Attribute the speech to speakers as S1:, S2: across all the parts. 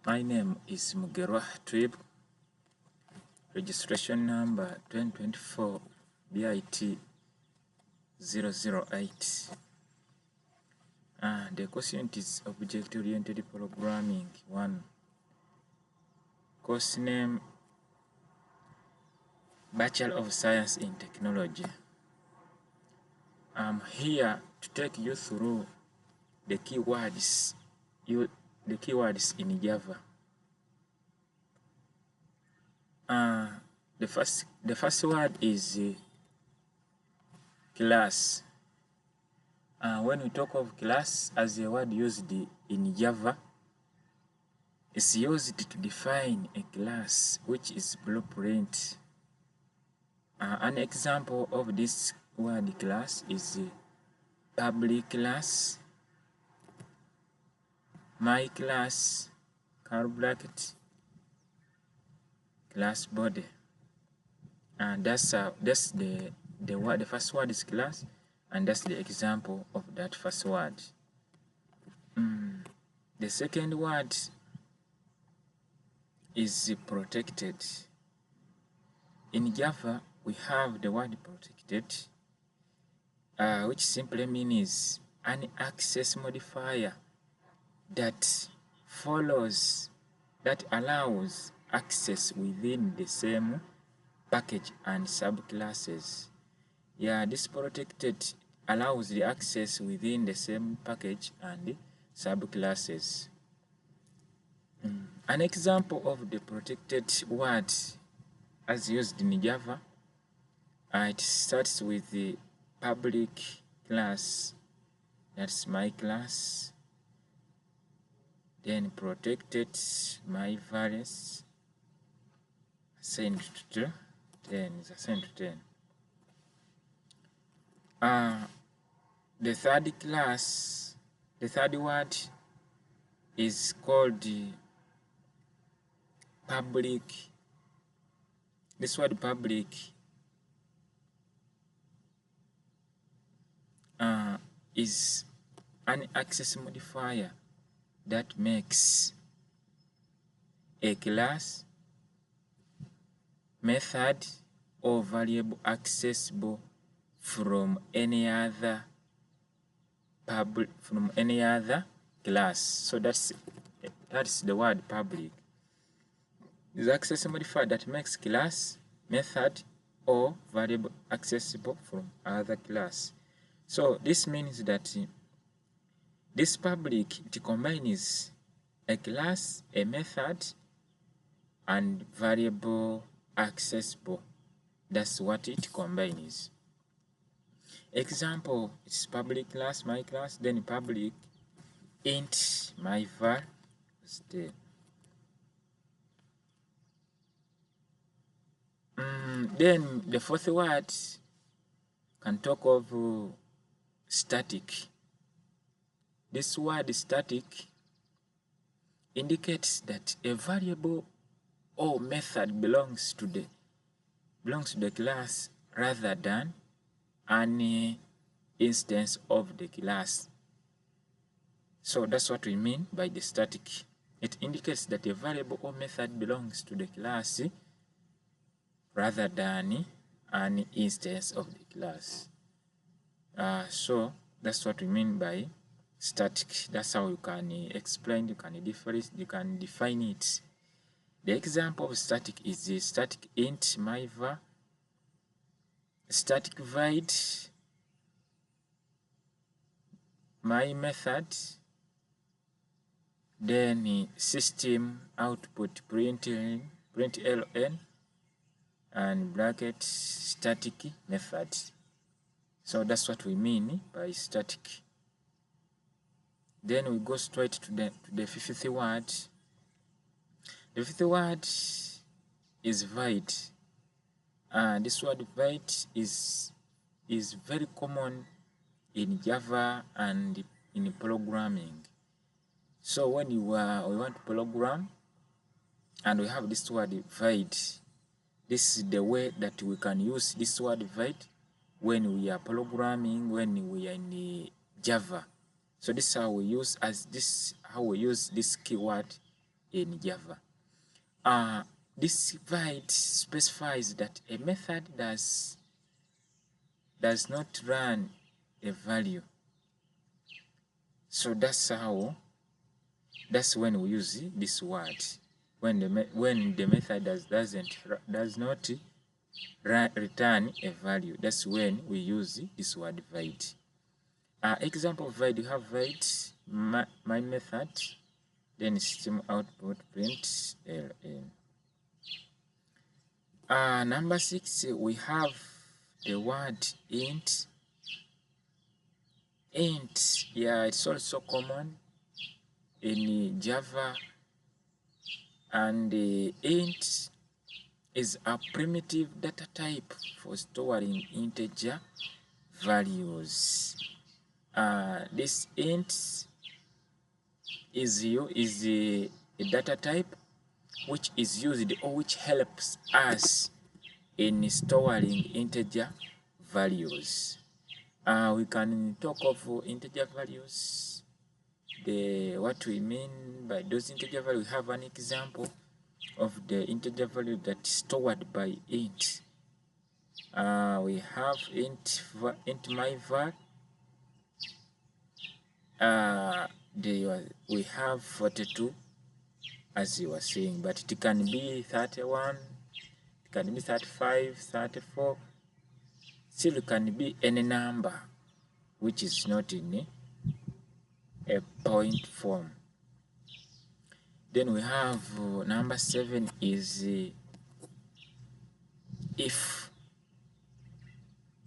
S1: My name is Mugerwa Twib, registration number 2024 BIT 008. The quotient is Object-Oriented Programming 1. Course name Bachelor of Science in Technology. I'm here to take you through the keywords in Java. The first word is class. When we talk of class as a word used in Java, it's used to define a class which is blueprint. An example of this word class is public class, my class, curly bracket, class body. And that's the word. The first word is class, and that's the example of that first word. The second word is protected. In Java, we have the word protected, which simply means an access modifier that allows access within the same package and subclasses. This protected allows the access within the same package and subclasses. An example of the protected word as used in Java, it starts with the public class, that's my class, then protected my values assigned to 10 is assigned to 10. The third word is called public. This word public is an access modifier that makes a class, method, or variable accessible from any other class. So that's the word public. Is access modifier that makes class, method, or variable accessible from other class. So this means that this public, it combines a class, a method, and variable accessible. That's what it combines. Example, it's public class, my class, then public int my var. Then the fourth word can talk of static. This word static indicates that a variable or method belongs to the class rather than an instance of the class. So that's what we mean by the static. It indicates that a variable or method belongs to the class rather than an instance of the class. So that's what we mean by static. That's how you can explain, you can define it. The example of static is the static int my var, static void my method, then system output println, and bracket static method. So that's what we mean by static. Then we go straight to the fifth word. The fifth word is void. This word void is very common in Java and in programming. So when we want to program and we have this word void, this is the way that we can use this word void when we are programming, when we are in Java. So this is how we use this keyword in Java. This void specifies that a method does not run a value. So that's when we use this word. When the method does not return a value, that's when we use this word void. Example of void, you have void my method, then system output print ln. Number 6, we have the word int. Int, yeah, it's also common in Java, and int is a primitive data type for storing integer values. This int is a data type which is used or which helps us in storing integer values. We can talk of integer values, what we mean by those integer values. We have an example of the integer value that is stored by int. We have int myvar. We have 42, as you were saying, but it can be 31, it can be 35, 34. Still, it can be any number which is not in a point form. Then we have number 7 is if.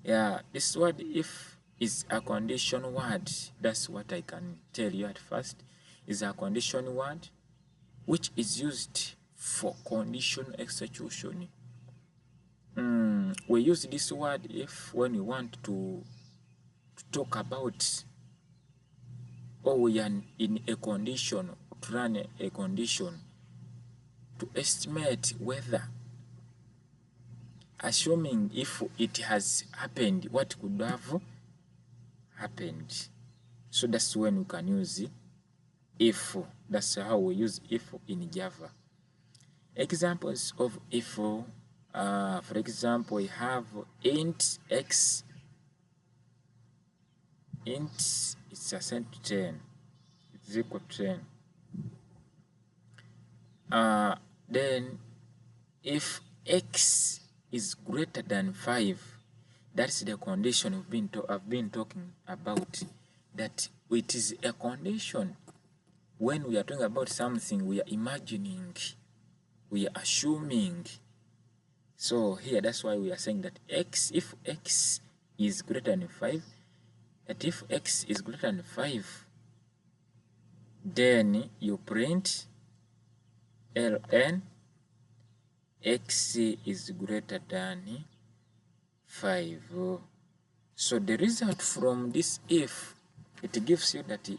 S1: Yeah, this word if is a condition word. That's what I can tell you at first. Is a condition word which is used for condition execution. We use this word if when we want to talk about, or we are in a condition, to run a condition, to estimate whether, assuming if it has happened, what could have happened. So that's when we can use if. That's how we use if in Java. Examples of if, for example, we have int x. Int is assigned to 10. It's equal to 10. Then if x is greater than 5, that's the condition I've been talking about. That it is a condition. When we are talking about something, we are imagining, we are assuming. So here, that's why we are saying that if x is greater than 5, that if x is greater than 5, then you print ln x is greater than 5. So the result from this if, it gives you that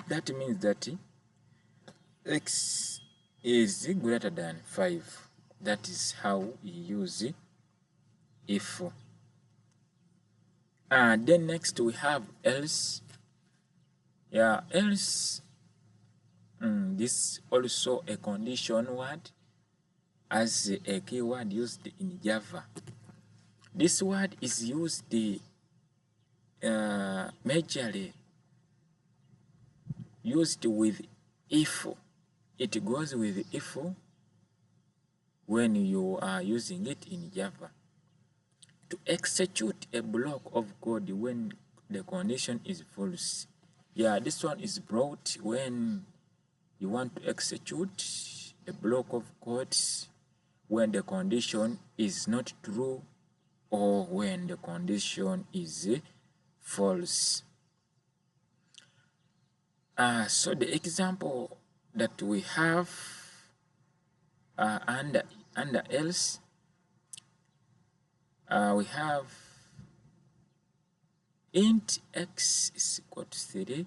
S1: that means that x is greater than 5. That is how we use if. Then next we have else. Yeah, else. This also a condition word as a keyword used in Java. This word is used majorly used with if. It goes with if when you are using it in Java. To execute a block of code when the condition is false. Yeah, this one is brought when you want to execute a block of code when the condition is not true or when the condition is false. So the example that we have under else, we have int x is equal to 3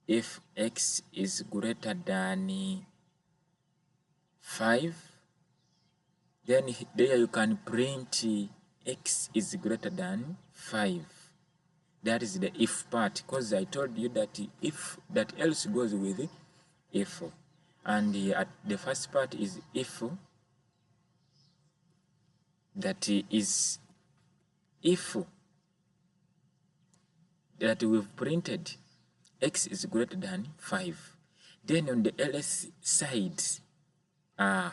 S1: if x is greater than 5. Then there you can print x is greater than 5. That is the if part, because I told you that if that else goes with if. and the first part is if, that is if that we've printed x is greater than 5. Then on the else side,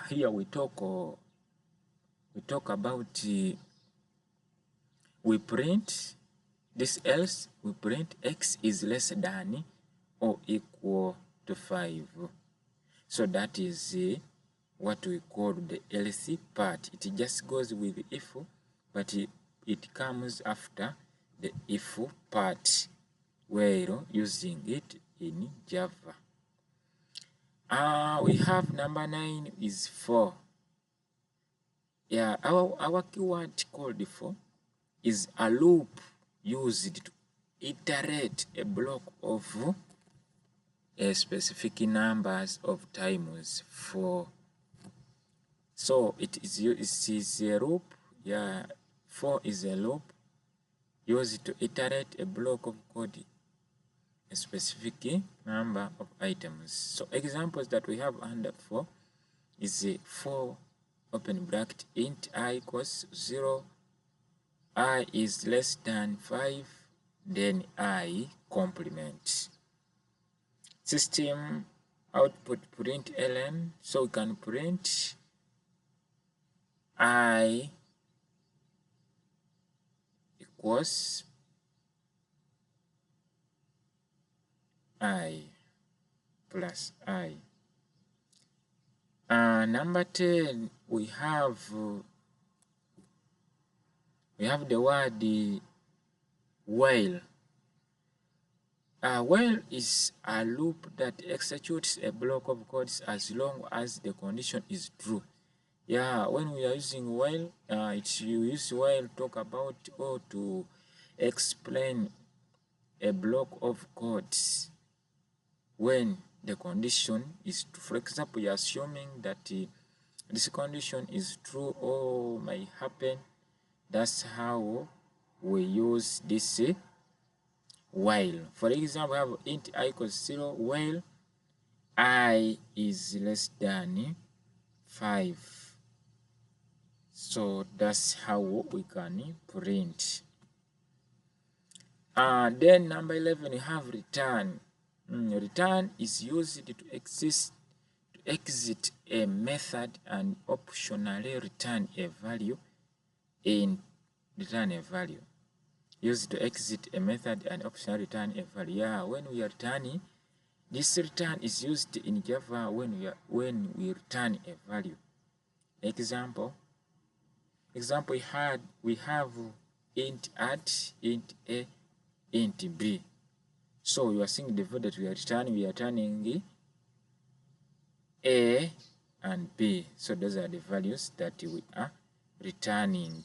S1: here we talk about we print this else, we print x is less than or equal to 5. So that is what we call the else part. It just goes with if, but it comes after the if part while using it in Java. We have number 9 is for. Yeah, our keyword called for is a loop used to iterate a block of a specific numbers of times for. So it is a loop. Yeah, for is a loop used to iterate a block of code a specific number of items. So examples that we have under for is a for open bracket int I equals 0, I is less than 5, then I complement. System output print ln, so we can print I equals I plus I. Number 10, we have the word while. While is a loop that executes a block of code as long as the condition is true. Yeah, when we are using while, you use while talk about or to explain a block of codes when the condition is true. For example, you are assuming that this condition is true or may happen. That's how we use this while. For example, we have int I equals 0 while I is less than 5. So that's how we can print. Then number 11, we have return. Return is used to exit a method and optionally return a value in return a value. Used to exit a method and optionally return a value. Yeah, when we are returning, this return is used in Java when we return a value. Example we have int add, int a, int b. So you are seeing the value that we are returning a and b. So those are the values that we are returning.